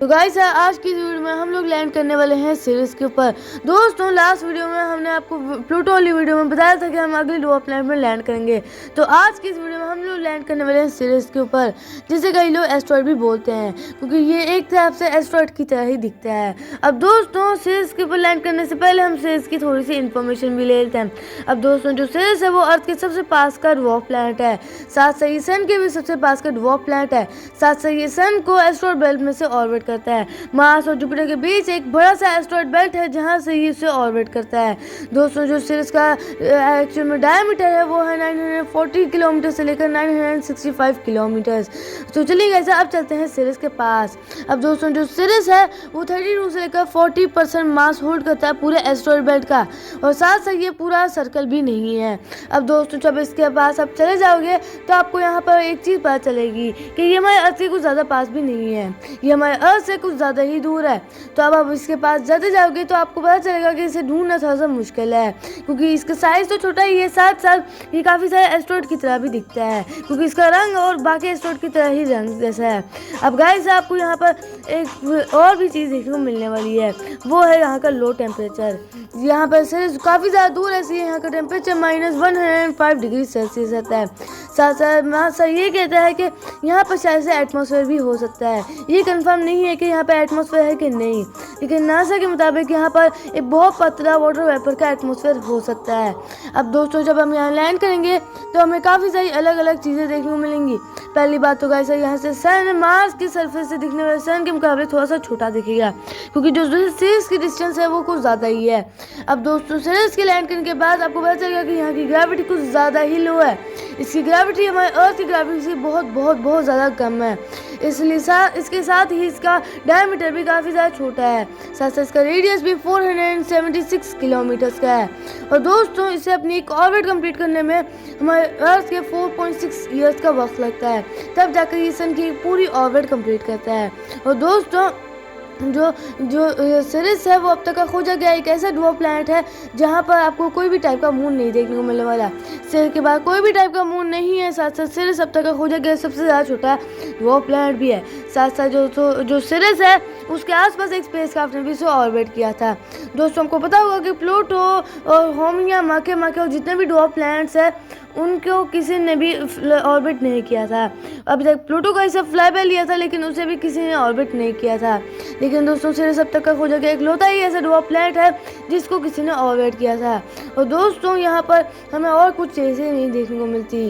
तो गाइस आज की वीडियो में हम लोग लैंड करने वाले हैं सीरीज के ऊपर। दोस्तों लास्ट वीडियो में हमने आपको प्लूटो वाली वीडियो में बताया था कि हम अगली डॉ प्लैनेट में लैंड करेंगे। तो आज की इस वीडियो में हम लोग लैंड करने वाले हैं सीरीज के ऊपर, जिसे कई लोग एस्ट्रॉइड भी बोलते हैं, क्योंकि ये एक तरह से एस्ट्रॉइड की तरह ही दिखता है। अब दोस्तों सीरीज के ऊपर लैंड करने से पहले हम सीरीज की थोड़ी सी इन्फॉर्मेशन भी ले लेते हैं। अब दोस्तों जो सीरीज है वो अर्थ के सबसे पास का ड्वार्फ प्लैनेट है, साथ से ये सन के भी सबसे पास का ड्वार्फ प्लैनेट है, साथ से ये सन को एस्ट्रॉइड बेल्ट में से ऑर्बिट करता है। मार्स और जुपिटर के बीच एक बड़ा सा एस्ट्रॉइड बेल्ट है जहां से ये इसे ऑर्बिट करता है। दोस्तों जो सीरीज का एक्चुअल में डायमीटर है वो है 940 किलोमीटर से लेकर 965 किलोमीटर। तो चलिए गाइस अब चलते हैं सीरीज के पास। अब दोस्तों जो सीरीज है वो 32 से लेकर 40% मास होल्ड करता है पूरे एस्ट्रॉइड बेल्ट का, और साथ साथ ये पूरा सर्कल भी नहीं है। अब दोस्तों जब इसके पास आप चले जाओगे तो आपको यहाँ पर एक चीज़ पता चलेगी कि ये हमारे अर्थ के कुछ ज़्यादा पास भी नहीं है, ये हमारे अर्थ से कुछ ज़्यादा ही दूर है। तो अब आप इसके पास जाते जाओगे तो आपको पता चलेगा कि इसे ढूंढना थोड़ा सा मुश्किल है, क्योंकि इसका साइज़ तो छोटा ही है, साथ साथ ये काफ़ी सारे एस्ट्रॉइड की तरह भी दिखता है, क्योंकि इसका रंग और बाकी एस्ट्रॉइड की तरह ही रंग जैसा है। अब गाइस आपको यहाँ पर एक और भी चीज़ देखने को मिलने वाली है, वो है यहाँ का लो टेम्परेचर। यहाँ पर से काफ़ी ज़्यादा दूर है, इसलिए यहाँ का टेम्परेचर -105 डिग्री सेल्सियस रहता है। साथ साथ नासा ये कहता है कि यहाँ पर शायद से एटमॉस्फेयर भी हो सकता है। ये कंफर्म नहीं है कि यहाँ पर एटमॉस्फेयर है कि नहीं, लेकिन नासा के मुताबिक यहाँ पर एक बहुत पतला वाटर वेपर का एटमॉस्फेयर हो सकता है। अब दोस्तों जब हम यहाँ लैंड करेंगे तो हमें काफ़ी सारी अलग अलग चीज़ें देखने को मिलेंगी। पहली बात तो गाइस यहाँ से सन मार्स की सरफेस से दिखने वाले सन के मुकाबले थोड़ा सा छोटा दिखेगा, क्योंकि जो सीरीज की डिस्टेंस है वो कुछ ज़्यादा ही है। अब दोस्तों सीरीज के लैंड करने के बाद आपको पता चलेगा कि यहाँ की ग्रेविटी कुछ ज़्यादा ही लो है। इसकी ग्रेविटी हमारे अर्थ की ग्रेविटी से बहुत बहुत बहुत ज़्यादा कम है, इसलिए इसके साथ ही इसका डायमीटर भी काफ़ी ज़्यादा छोटा है, साथ साथ इसका रेडियस भी 476 किलोमीटर का है। और दोस्तों इसे अपनी एक ऑर्बिट कंप्लीट करने में हमारे अर्थ के 4.6 ईयर्स का वक्त लगता है, तब जाकर ये सन की पूरी ऑर्बिट कंप्लीट करता है। और दोस्तों जो जो सीरीज है वो अब तक का खोजा गया एक ऐसा ड्वार्फ प्लैनेट है जहाँ पर आपको कोई भी टाइप का मून नहीं देखने को मिलने वाला। सीरीज के बाद कोई भी टाइप का मून नहीं है, साथ साथ सीरीज अब तक का खोजा गया सबसे ज़्यादा छोटा ड्वार्फ प्लैनेट भी है। साथ साथ जो सीरीज है उसके आसपास एक स्पेसक्राफ्ट ने भी इसे ऑर्बिट किया था। दोस्तों हमको पता होगा कि प्लूटो और होमिया माके और जितने भी ड्वार्फ प्लैनेट्स हैं उनको किसी ने भी ऑर्बिट नहीं किया था। अभी तक प्लूटो का इसे फ्लाईबाय लिया था, लेकिन उसे भी किसी ने ऑर्बिट नहीं किया था। लेकिन दोस्तों सीरीज अब तक का खोजा गया एक लौता ही ऐसा ड्वार्फ प्लैनेट है जिसको किसी ने ऑर्बिट किया था। और दोस्तों यहाँ पर हमें और कुछ चीज़ें नहीं देखने को मिलती।